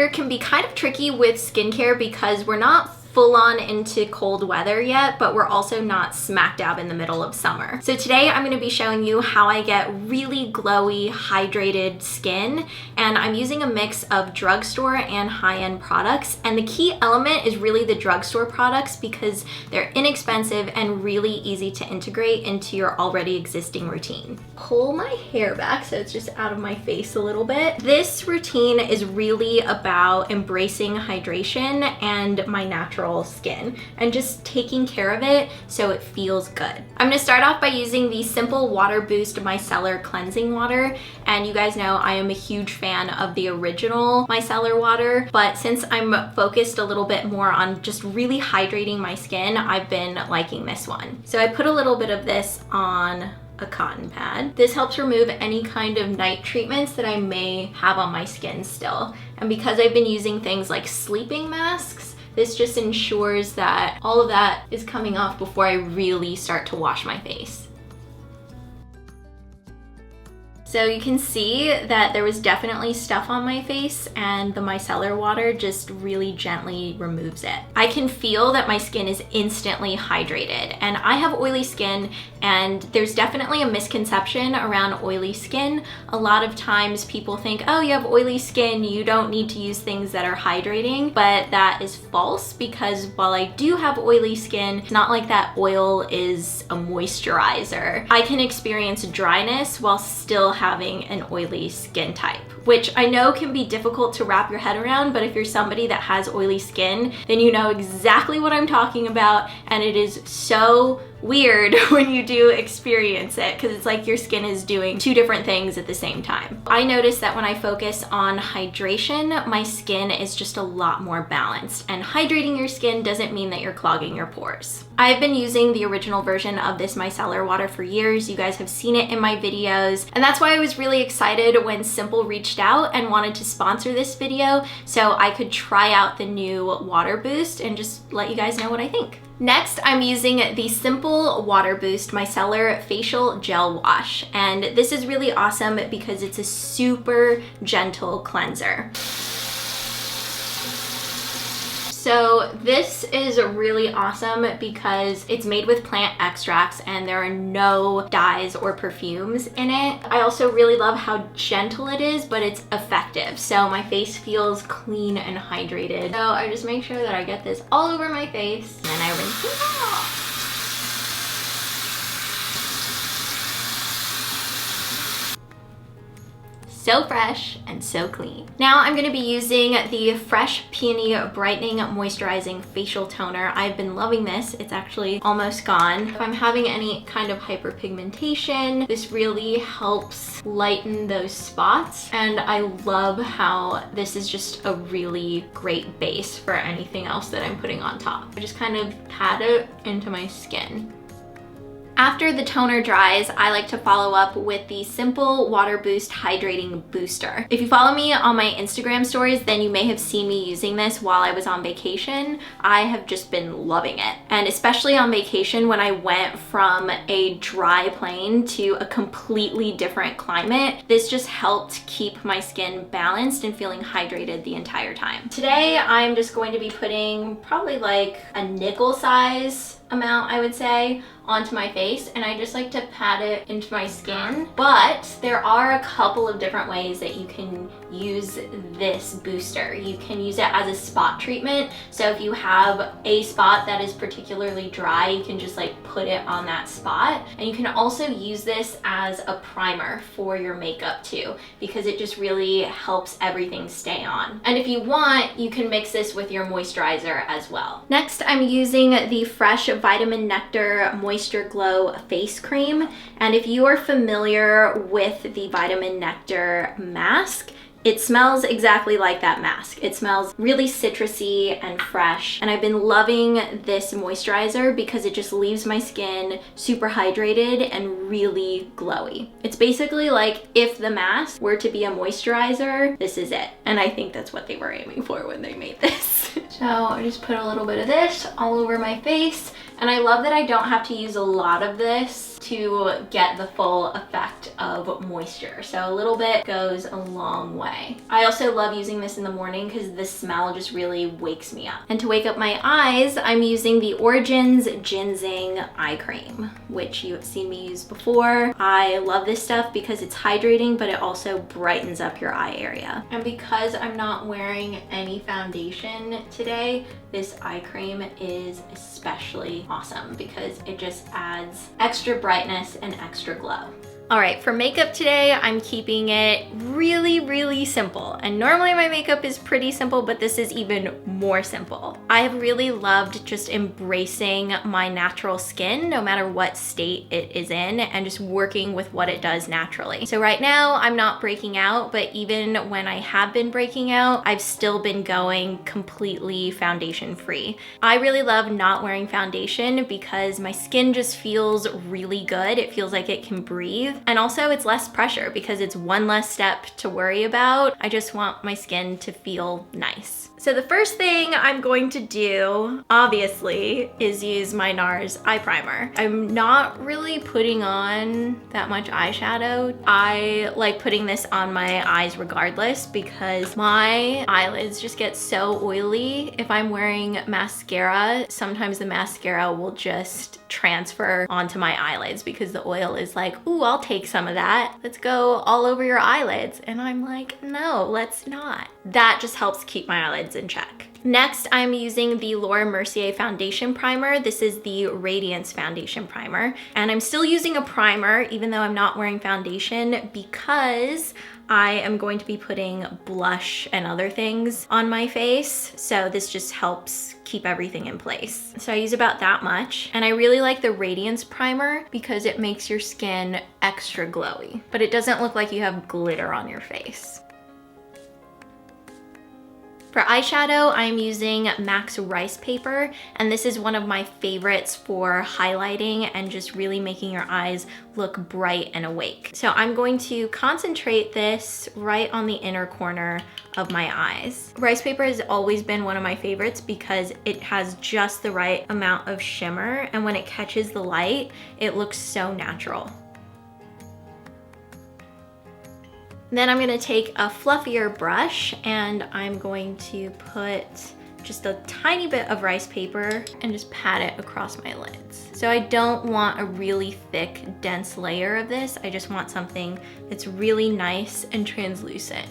year can be kind of tricky with skincare because we're not full on into cold weather yet, but we're also not smack dab in the middle of summer. So today I'm going to be showing you how I get really glowy, hydrated skin, and I'm using a mix of drugstore and high-end products, and the key element is really the drugstore products because they're inexpensive and really easy to integrate into your already existing routine. Pull my hair back so it's just out of my face a little bit. This routine is really about embracing hydration and my natural skin and just taking care of it so it feels good. I'm going to start off by using the Simple Water Boost Micellar Cleansing Water, and you guys know I am a huge fan of the original micellar water, but since I'm focused a little bit more on just really hydrating my skin, I've been liking this one. So I put a little bit of this on a cotton pad. This helps remove any kind of night treatments that I may have on my skin still. And because I've been using things like sleeping masks, this just ensures that all of that is coming off before I really start to wash my face. So you can see that there was definitely stuff on my face and the micellar water just really gently removes it. I can feel that my skin is instantly hydrated, and I have oily skin, and there's definitely a misconception around oily skin. A lot of times people think, oh, you have oily skin, you don't need to use things that are hydrating, but that is false because while I do have oily skin, it's not like that oil is a moisturizer. I can experience dryness while still having an oily skin type, which I know can be difficult to wrap your head around, but if you're somebody that has oily skin, then you know exactly what I'm talking about, and it is so weird when you do experience it because it's like your skin is doing two different things at the same time. I notice that when I focus on hydration, my skin is just a lot more balanced, and hydrating your skin doesn't mean that you're clogging your pores. I've been using the original version of this micellar water for years. You guys have seen it in my videos, and that's why I was really excited when Simple reached out and wanted to sponsor this video so I could try out the new water boost and just let you guys know what I think. Next, I'm using the Simple Water Boost Micellar Facial Gel Wash, and this is really awesome because it's a super gentle cleanser. So this is really awesome because it's made with plant extracts and there are no dyes or perfumes in it. I also really love how gentle it is, but it's effective. So my face feels clean and hydrated. So I just make sure that I get this all over my face and then I rinse it off. So fresh and so clean. Now I'm going to be using the Fresh Peony Brightening Moisturizing Facial Toner. I've been loving this. It's actually almost gone. If I'm having any kind of hyperpigmentation, this really helps lighten those spots, and I love how this is just a really great base for anything else that I'm putting on top. I just kind of pat it into my skin. After the toner dries, I like to follow up with the Simple Water Boost Hydrating Booster. If you follow me on my Instagram stories, then you may have seen me using this while I was on vacation. I have just been loving it. And especially on vacation when I went from a dry plane to a completely different climate, this just helped keep my skin balanced and feeling hydrated the entire time. Today, I'm just going to be putting probably like a nickel size amount, I would say, onto my face, and I just like to pat it into my skin. But there are a couple of different ways that you can use this booster. You can use it as a spot treatment. So if you have a spot that is particularly dry, you can just like put it on that spot. And you can also use this as a primer for your makeup too, because it just really helps everything stay on. And if you want, you can mix this with your moisturizer as well. Next, I'm using the Fresh Vitamin Nectar Moisture Glow Face Cream. And if you are familiar with the Vitamin Nectar mask, it smells exactly like that mask. It smells really citrusy and fresh, and I've been loving this moisturizer because it just leaves my skin super hydrated and really glowy. It's basically like if the mask were to be a moisturizer, this is it. And I think that's what they were aiming for when they made this. So I just put a little bit of this all over my face, and I love that I don't have to use a lot of this to get the full effect of moisture. So a little bit goes a long way. I also love using this in the morning because the smell just really wakes me up. And to wake up my eyes, I'm using the Origins GinZing eye cream, which you have seen me use before. I love this stuff because it's hydrating, but it also brightens up your eye area. And because I'm not wearing any foundation today, this eye cream is especially awesome because it just adds extra brightness and extra glow. All right, for makeup today, I'm keeping it really, really simple. And normally my makeup is pretty simple, but this is even more simple. I have really loved just embracing my natural skin, no matter what state it is in, and just working with what it does naturally. So right now, I'm not breaking out, but even when I have been breaking out, I've still been going completely foundation free. I really love not wearing foundation because my skin just feels really good. It feels like it can breathe. And also it's less pressure because it's one less step to worry about. I just want my skin to feel nice. So the first thing I'm going to do, obviously, is use my NARS eye primer. I'm not really putting on that much eyeshadow. I like putting this on my eyes regardless because my eyelids just get so oily. If I'm wearing mascara, sometimes the mascara will just transfer onto my eyelids because the oil is like, ooh, I'll take some of that. Let's go all over your eyelids. And I'm like, no, let's not. That just helps keep my eyelids in check. Next, I'm using the Laura Mercier foundation primer. This is the Radiance foundation primer. And I'm still using a primer even though I'm not wearing foundation because I am going to be putting blush and other things on my face. So this just helps keep everything in place. So I use about that much. And I really like the Radiance primer because it makes your skin extra glowy, but it doesn't look like you have glitter on your face. For eyeshadow, I'm using MAC's Rice Paper, and this is one of my favorites for highlighting and just really making your eyes look bright and awake. So I'm going to concentrate this right on the inner corner of my eyes. Rice paper has always been one of my favorites because it has just the right amount of shimmer, and when it catches the light, it looks so natural. Then I'm gonna take a fluffier brush and I'm going to put just a tiny bit of rice paper and just pat it across my lids. So I don't want a really thick, dense layer of this. I just want something that's really nice and translucent.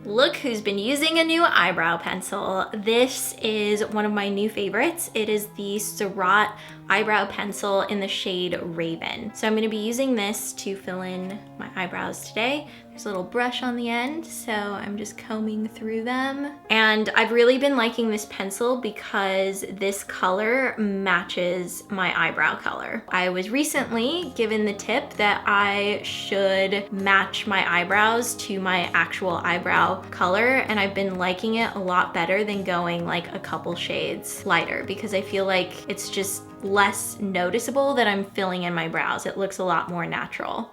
Look who's been using a new eyebrow pencil. This is one of my new favorites. It is the Surratt eyebrow pencil in the shade Raven. So I'm gonna be using this to fill in my eyebrows today. There's a little brush on the end, so I'm just combing through them. And I've really been liking this pencil because this color matches my eyebrow color. I was recently given the tip that I should match my eyebrows to my actual eyebrow color, and I've been liking it a lot better than going like a couple shades lighter because I feel like it's just less noticeable that I'm filling in my brows. It looks a lot more natural.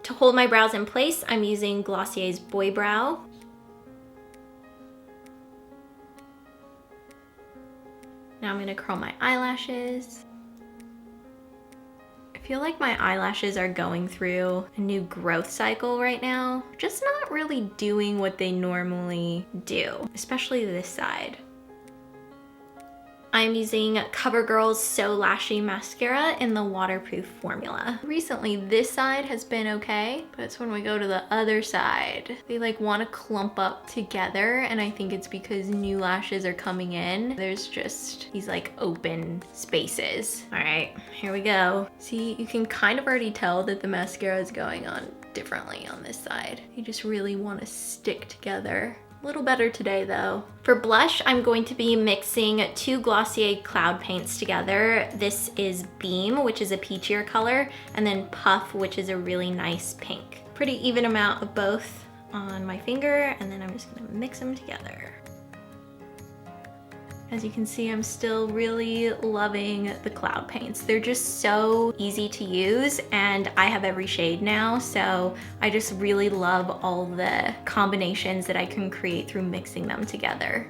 To hold my brows in place, I'm using Glossier's Boy Brow. Now I'm gonna curl my eyelashes. I feel like my eyelashes are going through a new growth cycle right now. Just not really doing what they normally do, especially this side. I'm using Covergirl's So Lashy mascara in the waterproof formula. Recently, this side has been okay, but it's when we go to the other side, they like want to clump up together, and I think it's because new lashes are coming in. There's just these like open spaces. All right, here we go. See, you can kind of already tell that the mascara is going on differently on this side. You just really want to stick together. A little better today though. For blush, I'm going to be mixing two Glossier cloud paints together. This is Beam, which is a peachier color, and then Puff, which is a really nice pink. Pretty even amount of both on my finger, and then I'm just gonna mix them together. As you can see, I'm still really loving the cloud paints. They're just so easy to use, and I have every shade now, so I just really love all the combinations that I can create through mixing them together.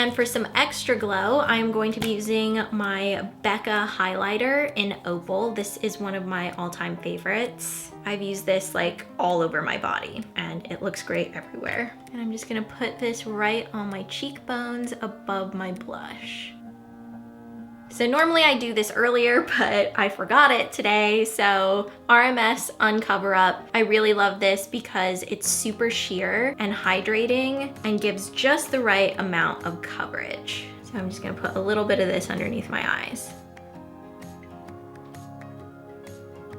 And for some extra glow, I'm going to be using my Becca highlighter in Opal. This is one of my all-time favorites. I've used this like all over my body and it looks great everywhere. And I'm just gonna put this right on my cheekbones above my blush. So normally I do this earlier, but I forgot it today. So RMS Uncoverup. I really love this because it's super sheer and hydrating and gives just the right amount of coverage. So I'm just gonna put a little bit of this underneath my eyes.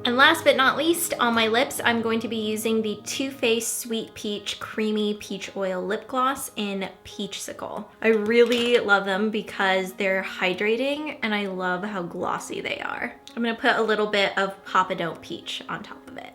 And last but not least, on my lips, I'm going to be using the Too Faced Sweet Peach Creamy Peach Oil Lip Gloss in Peachsicle. I really love them because they're hydrating and I love how glossy they are. I'm gonna put a little bit of Papa Don't Peach on top of it.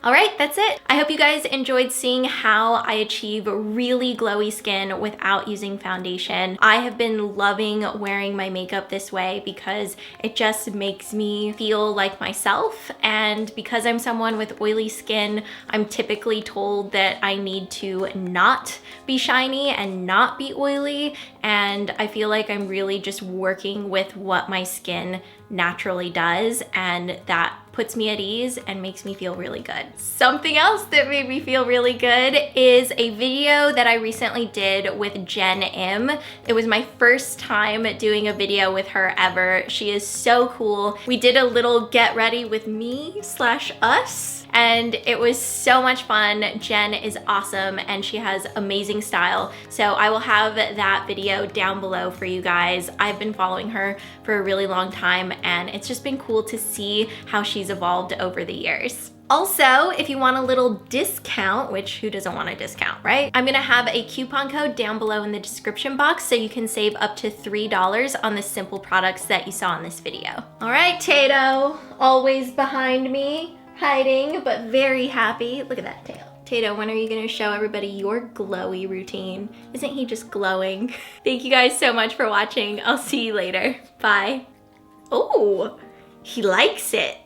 All right, that's it. I hope you guys enjoyed seeing how I achieve really glowy skin without using foundation. I have been loving wearing my makeup this way because it just makes me feel like myself. And because I'm someone with oily skin, I'm typically told that I need to not be shiny and not be oily. And I feel like I'm really just working with what my skin naturally does, and that puts me at ease and makes me feel really good. Something else that made me feel really good is a video that I recently did with Jenn Im. It was my first time doing a video with her ever. She is so cool. We did a little get ready with me / us. And it was so much fun. Jenn is awesome and she has amazing style. So I will have that video down below for you guys. I've been following her for a really long time and it's just been cool to see how she's evolved over the years. Also, if you want a little discount, which who doesn't want a discount, right? I'm gonna have a coupon code down below in the description box so you can save up to $3 on the simple products that you saw in this video. All right, Tato, always behind me. Hiding, but very happy. Look at that tail. Tato, when are you gonna show everybody your glowy routine? Isn't he just glowing? Thank you guys so much for watching. I'll see you later. Bye. Oh, he likes it.